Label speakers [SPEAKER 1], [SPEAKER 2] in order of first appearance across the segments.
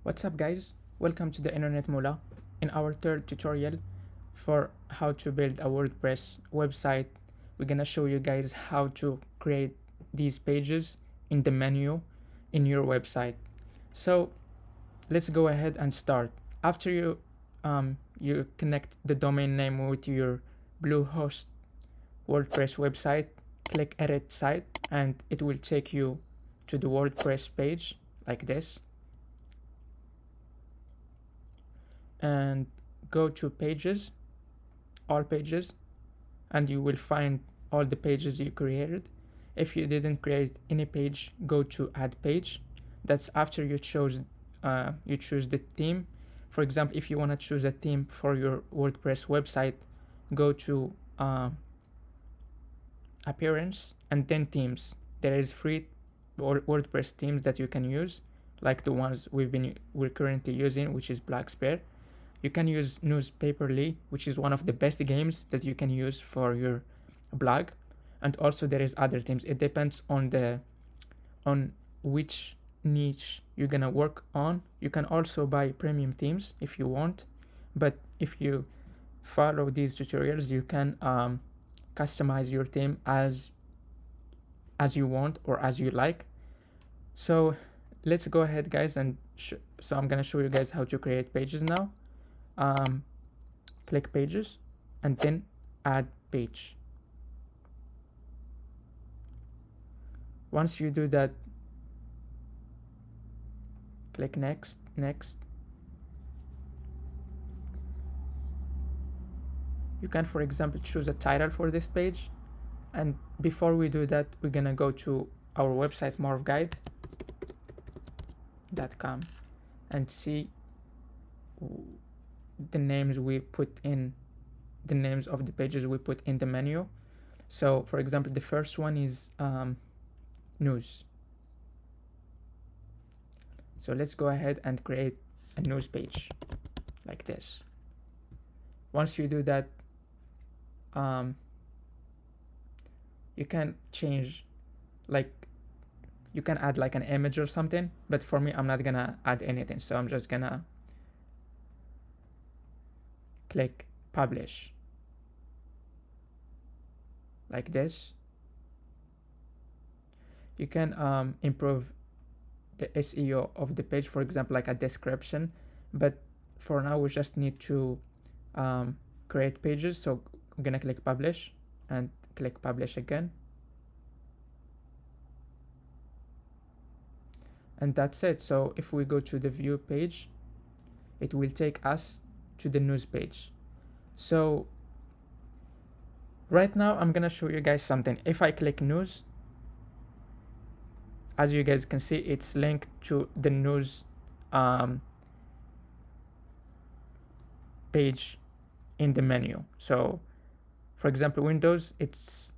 [SPEAKER 1] What's up guys, welcome to the Internet Mula. In our third tutorial for how to build a WordPress website, we're gonna show you guys how to create these pages in the menu in your website. So let's go ahead and start. After you connect the domain name with your BlueHost WordPress website, click edit site and it will take you to the WordPress page like this. And go to pages, all pages, and you will find all the pages you created. If you didn't create any page, go to add page. That's after you choose the theme. For example, if you want to choose a theme for your WordPress website, go to appearance and then themes. There is free WordPress themes that you can use, like the ones we're currently using, which is Black Spare. You can use Newspaperly, which is one of the best games that you can use for your blog. And also there is other themes. It depends on which niche you're gonna work on. You can also buy premium themes if you want, but if you follow these tutorials, you can customize your theme as you want or as you like. So let's go ahead guys and so I'm gonna show you guys how to create pages now. Click pages and then add page. Once you do that, click next. You can, for example, choose a title for this page. And before we do that, we're gonna go to our website morphguide.com and see the names we put in, the names of the pages we put in the menu. So for example, the first one is news. So let's go ahead and create a news page like this. Once you do that, you can change, like you can add like an image or something, but for me I'm not gonna add anything, so I'm just gonna click publish like this. You can improve the SEO of the page, for example, like a description, but for now we just need to create pages. So I'm gonna click publish and click publish again, and that's it. So if we go to the view page, it will take us to the news page. So right now I'm gonna show you guys something. If I click news, as you guys can see, it's linked to the news page in the menu. So for example, Windows, it's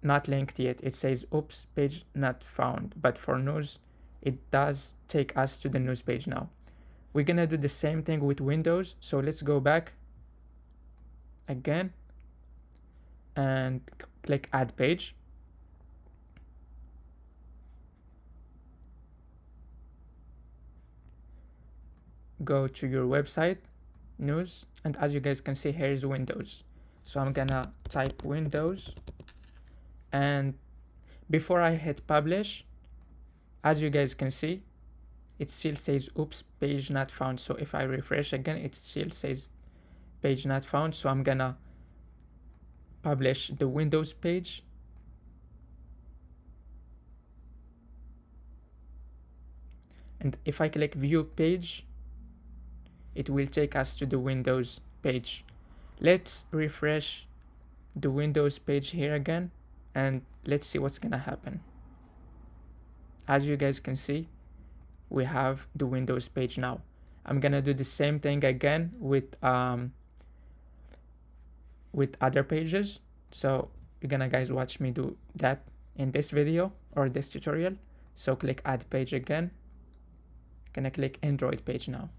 [SPEAKER 1] not linked yet. It says oops, page not found, but for news it does take us to the news page now. We're gonna do the same thing with Windows. So let's go back again and click add page. Go to your website, news, and as you guys can see, here is Windows. So I'm gonna type Windows, and before I hit publish, as you guys can see, it still says oops, page not found. So if I refresh again, it still says page not found. So I'm gonna publish the Windows page, and if I click view page, it will take us to the Windows page. Let's refresh the Windows page here again and let's see what's gonna happen. As you guys can see, we have the Windows page now. I'm gonna do the same thing again with other pages. So you're gonna guys watch me do that in this video or this tutorial. So click add page again. Gonna click Android page now.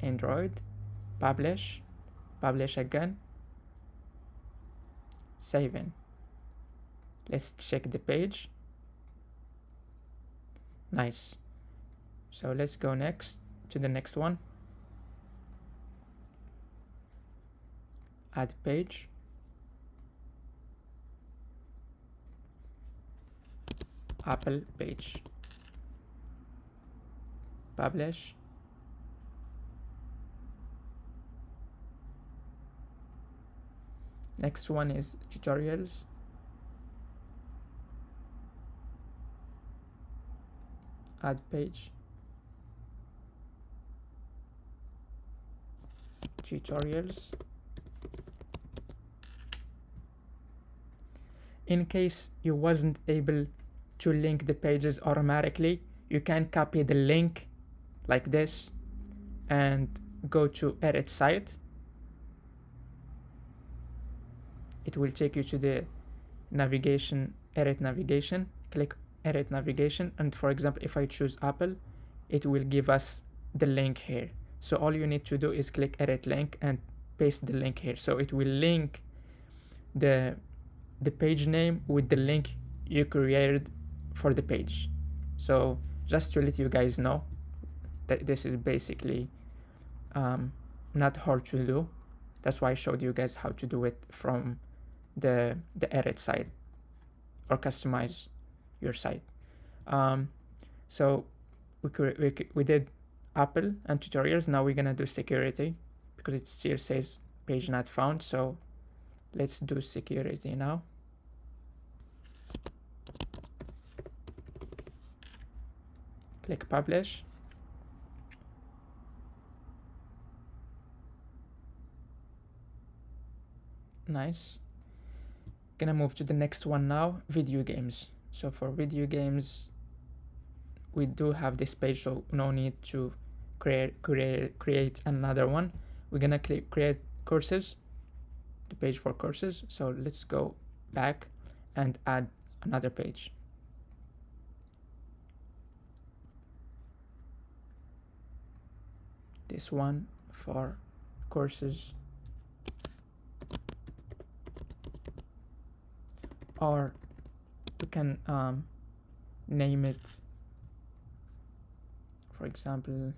[SPEAKER 1] Android, publish again, saving. Let's check the page. Nice. So let's go next to the next one. Add page. Apple page. Publish. Next one is tutorials. Add page. Tutorials. In case you wasn't able to link the pages automatically, you can copy the link like this and go to edit site. It will take you to the navigation, edit navigation. Click edit navigation, and for example, if I choose Apple, it will give us the link here. So all you need to do is click edit link and paste the link here. So it will link the page name with the link you created for the page. So just to let you guys know that this is basically not hard to do. That's why I showed you guys how to do it from the edit site or customize your site. So we did Apple and tutorials. Now we're gonna do security because it still says page not found. So let's do security now. Click publish. Nice. Gonna move to the next one now, video games. So for video games, we do have this page, so no need to create another one. We're gonna click create courses, the page for courses. So let's go back and add another page. This one for courses, or we can name it, for example,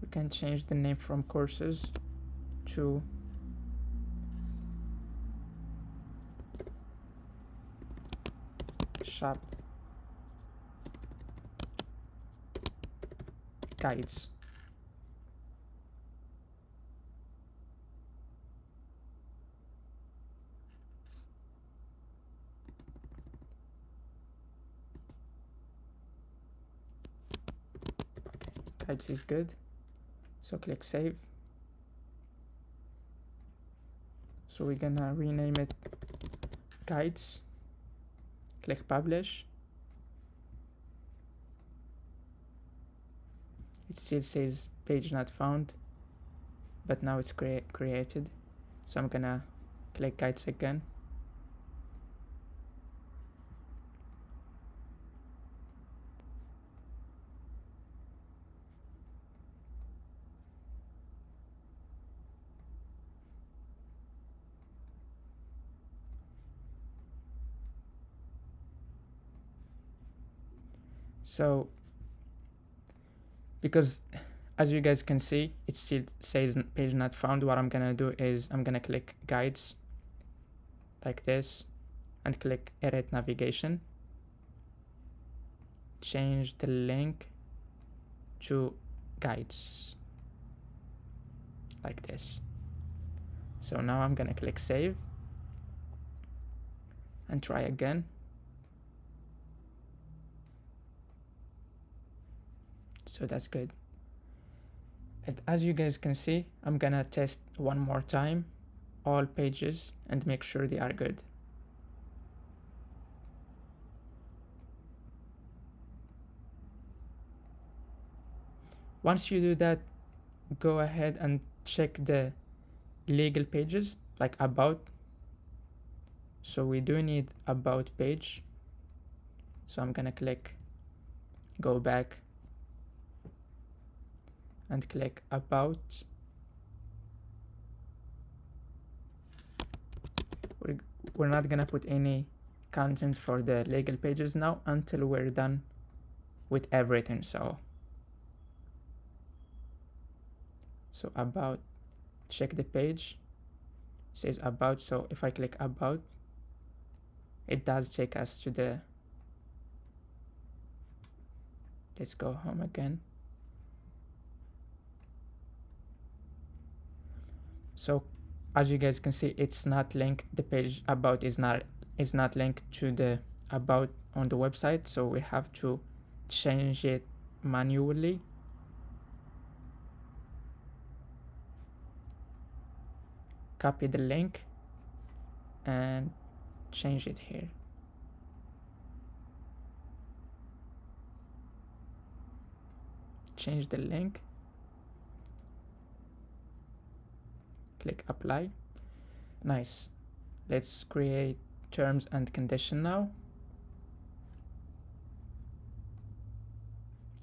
[SPEAKER 1] we can change the name from courses to shop guides. Okay, guides is good. So click save. So we're gonna rename it guides. Click publish. It still says page not found, but now it's created. So I'm gonna click guides again. So because as you guys can see, it still says page not found, what I'm gonna do is I'm gonna click guides like this and click edit navigation, change the link to guides like this. So now I'm gonna click save and try again. So that's good. And as you guys can see, I'm gonna test one more time all pages and make sure they are good. Once you do that, go ahead and check the legal pages like about. So we do need about page. So I'm gonna click go back and click about. we're not gonna put any content for the legal pages now until we're done with everything. So about, check the page, it says about. So if I click about, it does take us to the, let's go home again. So as you guys can see, it's not linked, the page about is not linked to the about on the website, so we have to change it manually. Copy the link and change it here. Change the link, click apply. Nice. Let's create terms and condition now.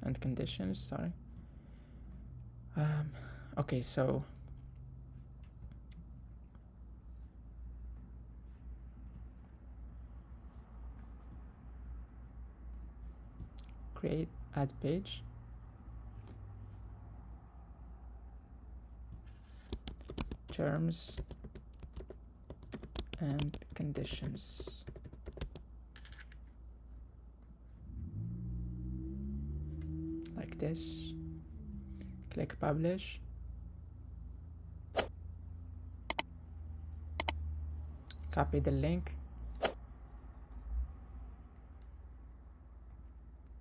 [SPEAKER 1] And conditions, sorry. Okay, so create add page, terms and conditions. Like this. Click publish. Copy the link.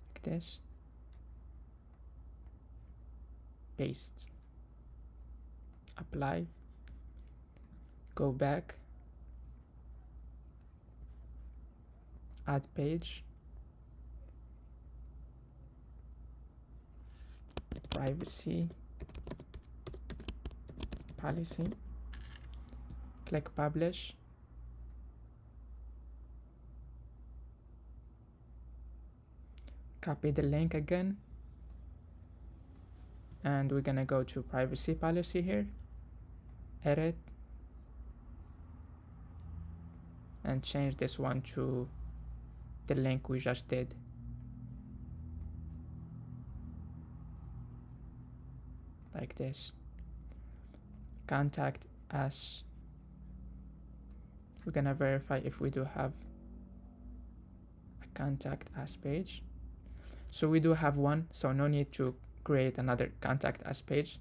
[SPEAKER 1] Like this. Paste. Apply. Go back. Add page. Privacy policy. Click publish. Copy the link again, and we're gonna go to privacy policy here, edit, and change this one to the link we just did. Like this. Contact us. We're gonna verify if we do have a contact us page. So we do have one, so no need to create another contact us page.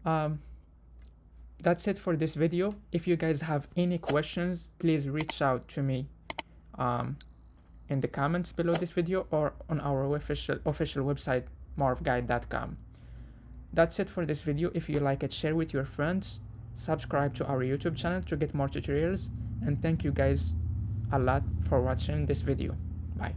[SPEAKER 1] That's it for this video. If you guys have any questions, please reach out to me in the comments below this video or on our official website, morphguide.com. That's it for this video. If you like it, share with your friends, subscribe to our YouTube channel to get more tutorials, and thank you guys a lot for watching this video. Bye.